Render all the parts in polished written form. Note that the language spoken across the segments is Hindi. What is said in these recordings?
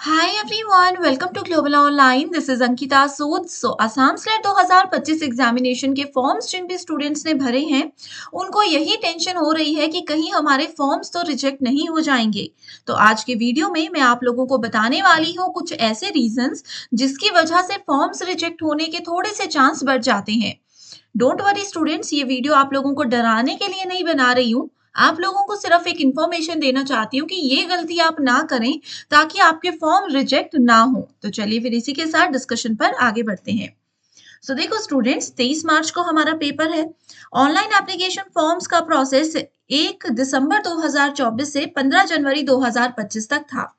Hi everyone, welcome to Global Online. This is Ankita Sood. So Assam slate 2025 examination के फॉर्म्स जिन भी स्टूडेंट्स ने भरे हैं, उनको यही टेंशन हो रही है कि कहीं हमारे फॉर्म्स तो रिजेक्ट नहीं हो जाएंगे। तो आज के वीडियो में मैं आप लोगों को बताने वाली हूँ कुछ ऐसे रीजंस जिसकी वजह से फॉर्म्स रिजेक्ट होने के थोड़े से चांस बढ़ जाते हैं। डोंट वरी स्टूडेंट्स, ये वीडियो आप लोगों को डराने के लिए नहीं बना रही हूँ। आप लोगों को सिर्फ एक इंफॉर्मेशन देना चाहती हूँ कि ये गलती आप ना करें ताकि आपके फॉर्म रिजेक्ट ना हो। तो चलिए फिर इसी के साथ डिस्कशन पर आगे बढ़ते हैं। सो देखो स्टूडेंट्स, 23 मार्च को हमारा पेपर है। ऑनलाइन एप्लीकेशन फॉर्म्स का प्रोसेस 1 दिसंबर 2024 से 15 जनवरी 2025 तक था।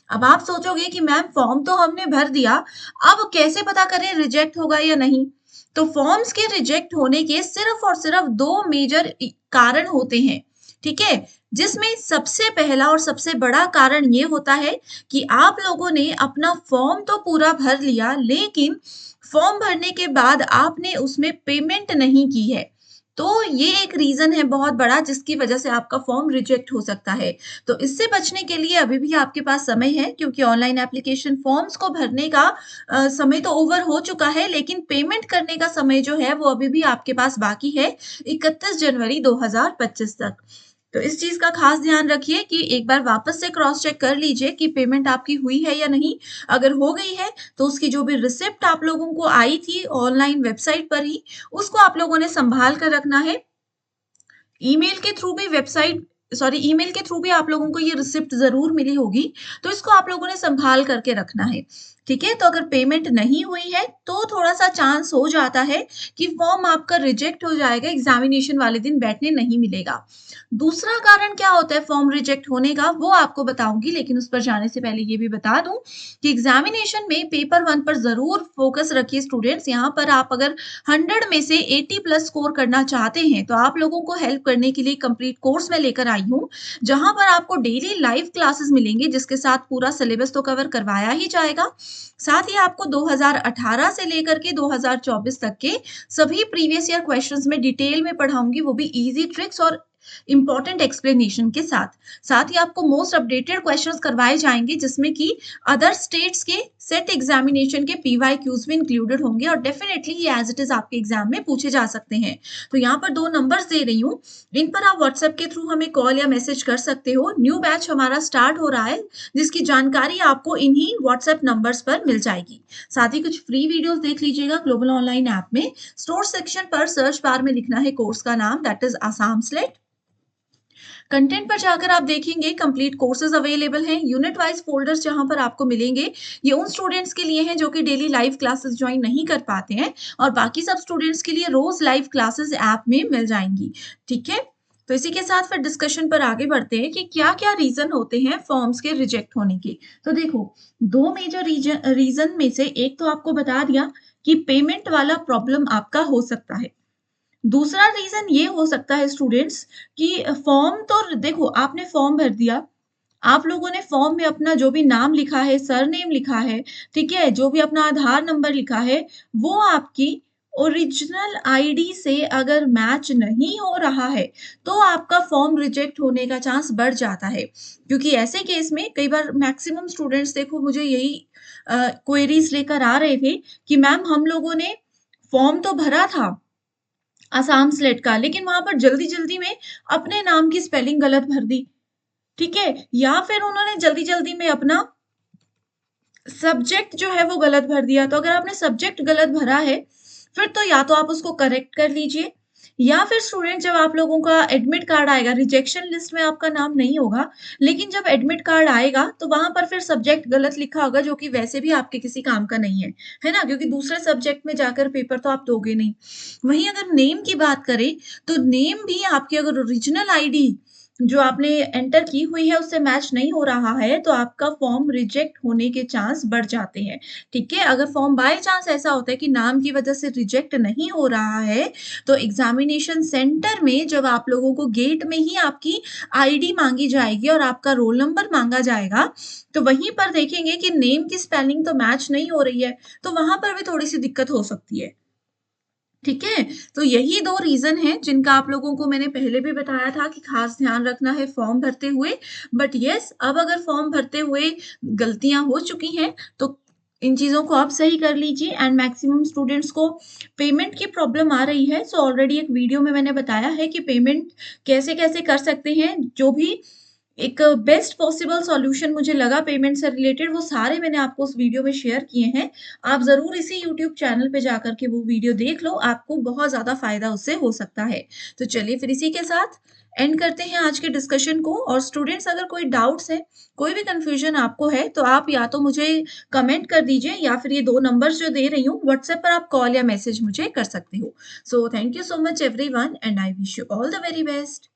अब आप सोचोगे कि मैम फॉर्म तो हमने भर दिया, अब कैसे पता करें रिजेक्ट होगा या नहीं। तो फॉर्म्स के रिजेक्ट होने के सिर्फ और सिर्फ दो मेजर कारण होते हैं, ठीक है। जिसमें सबसे पहला और सबसे बड़ा कारण ये होता है कि आप लोगों ने अपना फॉर्म तो पूरा भर लिया, लेकिन फॉर्म भरने के बाद आपने उसमें पेमेंट नहीं की है। तो ये एक रीजन है बहुत बड़ा जिसकी वजह से आपका फॉर्म रिजेक्ट हो सकता है। तो इससे बचने के लिए अभी भी आपके पास समय है, क्योंकि ऑनलाइन एप्लीकेशन फॉर्म्स को भरने का समय तो ओवर हो चुका है, लेकिन पेमेंट करने का समय जो है वो अभी भी आपके पास बाकी है, 31 जनवरी 2025 तक। तो इस चीज का खास ध्यान रखिए कि एक बार वापस से क्रॉस चेक कर लीजिए कि पेमेंट आपकी हुई है या नहीं। अगर हो गई है तो उसकी जो भी रिसिप्ट आप लोगों को आई थी ऑनलाइन वेबसाइट पर ही, उसको आप लोगों ने संभाल कर रखना है। ईमेल के थ्रू भी ईमेल के थ्रू भी आप लोगों को ये रिसिप्ट जरूर मिली होगी, तो इसको आप लोगों ने संभाल करके रखना है। ठीक है, तो अगर पेमेंट नहीं हुई है तो थोड़ा सा चांस हो जाता है कि फॉर्म आपका रिजेक्ट हो जाएगा, एग्जामिनेशन वाले दिन बैठने नहीं मिलेगा। दूसरा कारण क्या होता है फॉर्म रिजेक्ट होने का, वो आपको बताऊंगी, लेकिन उस पर जाने से पहले ये भी बता दूं कि एग्जामिनेशन में पेपर 1 पर जरूर फोकस रखिए स्टूडेंट्स। यहाँ पर आप अगर 100 में से 80 प्लस स्कोर करना चाहते हैं तो आप लोगों को हेल्प करने के लिए कंप्लीट कोर्स में लेकर आई हूँ, जहां पर आपको डेली लाइव क्लासेस मिलेंगे, जिसके साथ पूरा सिलेबस तो कवर करवाया ही जाएगा। साथ ही आपको 2018 से लेकर के 2024 तक के सभी प्रीवियस ईयर क्वेश्चंस में डिटेल में पढ़ाऊंगी, वो भी इजी ट्रिक्स और इंपॉर्टेंट एक्सप्लेनेशन के साथ। साथ ही आपको मोस्ट अपडेटेड क्वेश्चंस करवाए जाएंगे, जिसमें कि अदर स्टेट्स के सेट एग्जामिनेशन के पीवाईक्यूज भी इंक्लूडेड होंगे, और डेफिनेटली ये एज इट इज आपके एग्जाम में पूछे जा सकते हैं। तो यहाँ पर दो नंबर्स दे रही हूँ, इन पर आप व्हाट्सएप के थ्रू हमें कॉल या मैसेज कर सकते हो। न्यू बैच हमारा स्टार्ट हो रहा है, जिसकी जानकारी आपको इन्हीं व्हाट्सएप नंबर्स पर मिल जाएगी। साथ ही कुछ फ्री वीडियोस देख लीजिएगा ग्लोबल ऑनलाइन ऐप में। स्टोर सेक्शन पर सर्च बार में लिखना है कोर्स का नाम, that is Assam slate. Content पर जाकर आप देखेंगे कंप्लीट कोर्सेज अवेलेबल हैं, यूनिट वाइज फोल्डर्स जहां पर आपको मिलेंगे। ये उन स्टूडेंट्स के लिए हैं जो कि डेली लाइव क्लासेस ज्वाइन नहीं कर पाते हैं, और बाकी सब स्टूडेंट्स के लिए रोज लाइव क्लासेस ऐप में मिल जाएंगी। ठीक है, तो इसी के साथ फिर डिस्कशन पर आगे बढ़ते हैं कि क्या क्या रीजन होते हैं फॉर्म्स के रिजेक्ट होने के। तो देखो, दो मेजर रीजन में से एक तो आपको बता दिया कि पेमेंट वाला प्रॉब्लम आपका हो सकता है। दूसरा रीजन ये हो सकता है स्टूडेंट्स कि फॉर्म तो देखो, आपने फॉर्म भर दिया, आप लोगों ने फॉर्म में अपना जो भी नाम लिखा है, सरनेम लिखा है, ठीक है, जो भी अपना आधार नंबर लिखा है, वो आपकी ओरिजिनल आईडी से अगर मैच नहीं हो रहा है तो आपका फॉर्म रिजेक्ट होने का चांस बढ़ जाता है। क्योंकि ऐसे केस में कई बार मैक्सिमम स्टूडेंट्स देखो मुझे यही क्वेरीज लेकर आ रहे थे कि मैम हम लोगों ने फॉर्म तो भरा था आसाम स्लेट का, लेकिन वहां पर जल्दी जल्दी में अपने नाम की स्पेलिंग गलत भर दी, ठीक है, या फिर उन्होंने जल्दी जल्दी में अपना सब्जेक्ट जो है वो गलत भर दिया। तो अगर आपने सब्जेक्ट गलत भरा है, फिर तो या तो आप उसको करेक्ट कर लीजिए, या फिर स्टूडेंट जब आप लोगों का एडमिट कार्ड आएगा, रिजेक्शन लिस्ट में आपका नाम नहीं होगा, लेकिन जब एडमिट कार्ड आएगा तो वहां पर फिर सब्जेक्ट गलत लिखा होगा, जो कि वैसे भी आपके किसी काम का नहीं है ना, क्योंकि दूसरे सब्जेक्ट में जाकर पेपर तो आप दोगे नहीं। वहीं अगर नेम की बात करें तो नेम भी आपकी अगर ओरिजिनल आईडी जो आपने एंटर की हुई है उससे मैच नहीं हो रहा है, तो आपका फॉर्म रिजेक्ट होने के चांस बढ़ जाते हैं। ठीक है, अगर फॉर्म बाय चांस ऐसा होता है कि नाम की वजह से रिजेक्ट नहीं हो रहा है, तो एग्जामिनेशन सेंटर में जब आप लोगों को गेट में ही आपकी आईडी मांगी जाएगी और आपका रोल नंबर मांगा जाएगा, तो वहीं पर देखेंगे कि नेम की स्पेलिंग तो मैच नहीं हो रही है, तो वहां पर भी थोड़ी सी दिक्कत हो सकती है। ठीक है? तो यही 2 रीज़न हैं जिनका आप लोगों को मैंने पहले भी बताया था कि खास ध्यान रखना है फॉर्म भरते हुए। बट येस, अब अगर फॉर्म भरते हुए गलतियाँ हो चुकी हैं, तो इन चीज़ों को आप सही कर लीजिए एंड मैक्सिमम स्टूडेंट्स को पेमेंट की प्रॉब्लम आ रही है। सो ऑलरेडी एक वीडियो में मैंने बताया है कि पेमेंट कैसे-कैसे कर सकते हैं, जो भी एक बेस्ट पॉसिबल सॉल्यूशन मुझे लगा पेमेंट से रिलेटेड, वो सारे मैंने आपको उस वीडियो में शेयर किए हैं। आप ज़रूर इसी यूट्यूब चैनल पे जाकर के वो वीडियो देख लो, आपको बहुत ज़्यादा फ़ायदा उससे हो सकता है। तो चलिए फिर इसी के साथ एंड करते हैं आज के डिस्कशन को। और स्टूडेंट्स, अगर कोई डाउट्स हैं, कोई भी कन्फ्यूज़न आपको है, तो आप या तो मुझे कमेंट कर दीजिए या फिर ये 2 नंबर्स जो दे रही हूँ, व्हाट्सएप पर आप कॉल या मैसेज मुझे कर सकते हो। So thank you so much everyone and I wish you all the very best.